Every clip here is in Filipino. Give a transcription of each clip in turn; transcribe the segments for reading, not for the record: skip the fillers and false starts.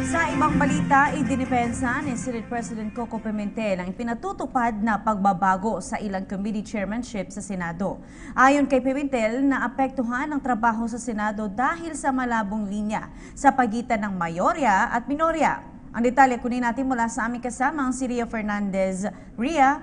Sa ibang balita, idinipensa ni Senate President Coco Pimentel ang ipinatutupad na pagbabago sa ilang committee chairmanship sa Senado. Ayon kay Pimentel, naapektuhan ang trabaho sa Senado dahil sa malabong linya sa pagitan ng mayorya at minorya. Ang detalye kunin natin mula sa aming kasama, si Ria Fernandez. Ria?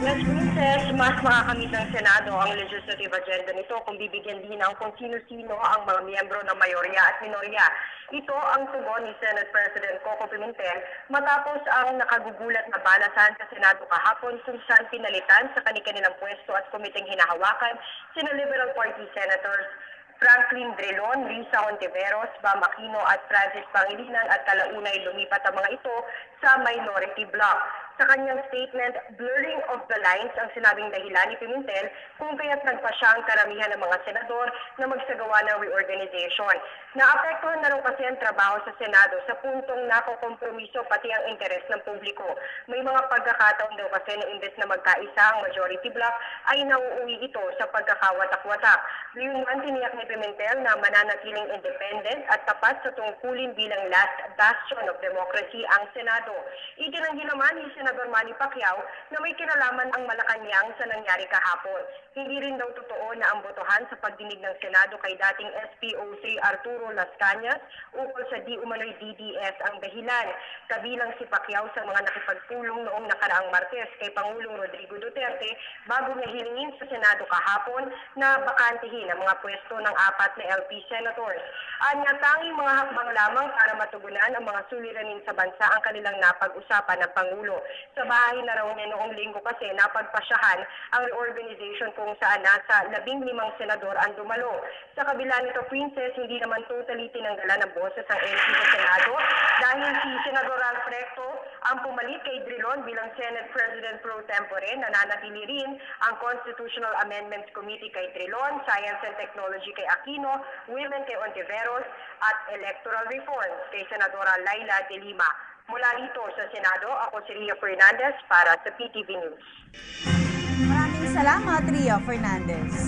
Las Princess, mas makakamit ng Senado ang legislative agenda nito kung bibigyan din ng kung sino-sino ang mga miyembro ng mayorya at minorya. Ito ang tugon ni Senate President Coco Pimentel matapos ang nakagugulat na balasan sa Senado kahapon kung saan pinalitan sa kanilang pwesto at komiteng hinahawakan sina Liberal Party Senators Franklin Drilon, Risa Hontiveros, Bam Aquino at Francis Pangilinan at kalaunay lumipat ang mga ito sa minority bloc. Sa kanyang statement, blurring of the lines ang sinabing dahilan ni Pimentel kung kaya't nagpa siya ang karamihan ng mga senador na magsagawa ng reorganization. Naapektuhan na rin kasi ang trabaho sa Senado sa puntong nakokompromiso pati ang interes ng publiko. May mga pagkakataon daw kasi na imbes na magkaisa ang majority bloc ay nauuwi ito sa pagkakawatak-watak. Liyunan tiniyak ni Pimentel na mananatiling independent at tapat sa tungkulin bilang last bastion of democracy ang Senado. Itinanggi naman ni Senador Manny Pacquiao na may kinalaman ang Malacanang sa nangyari kahapon. Hindi rin daw totoo na ang botohan sa pagdinig ng Senado kay dating SPO3 Arturo Las Cañas ukol sa di umano'y DDS ang dahilan. Kabilang si Pacquiao sa mga nakipagpulong noong nakaraang Martes kay Pangulong Rodrigo Duterte bago niya hilingin sa Senado kahapon na bakantihin ang mga pwesto ng 4 na LP senators. Anya tanging mga hakbang lamang para matugunan ang mga suliranin sa bansa ang kanilang napag-usapan ng Pangulo. Sa bahay na raw niya noong linggo kasi napagpasyahan ang reorganization kung saan nasa 15 senador ang dumalo. Sa kabila nito, Princess, hindi naman totally tinanggalan ng boses ang LP sa Senado dahil si Senador Ralph Recto ang pumalit kay Drilon bilang Senate President pro tempore. Nananatili rin ang Constitutional Amendments Committee kay Drilon, Science and Technology kay Aquino, Women kay Ontiveros at Electoral Reforms kay Senadora Laila de Lima. Mula rito sa Senado, ako si Ria Fernandez para sa PTV News. Maraming salamat, Ria Fernandez.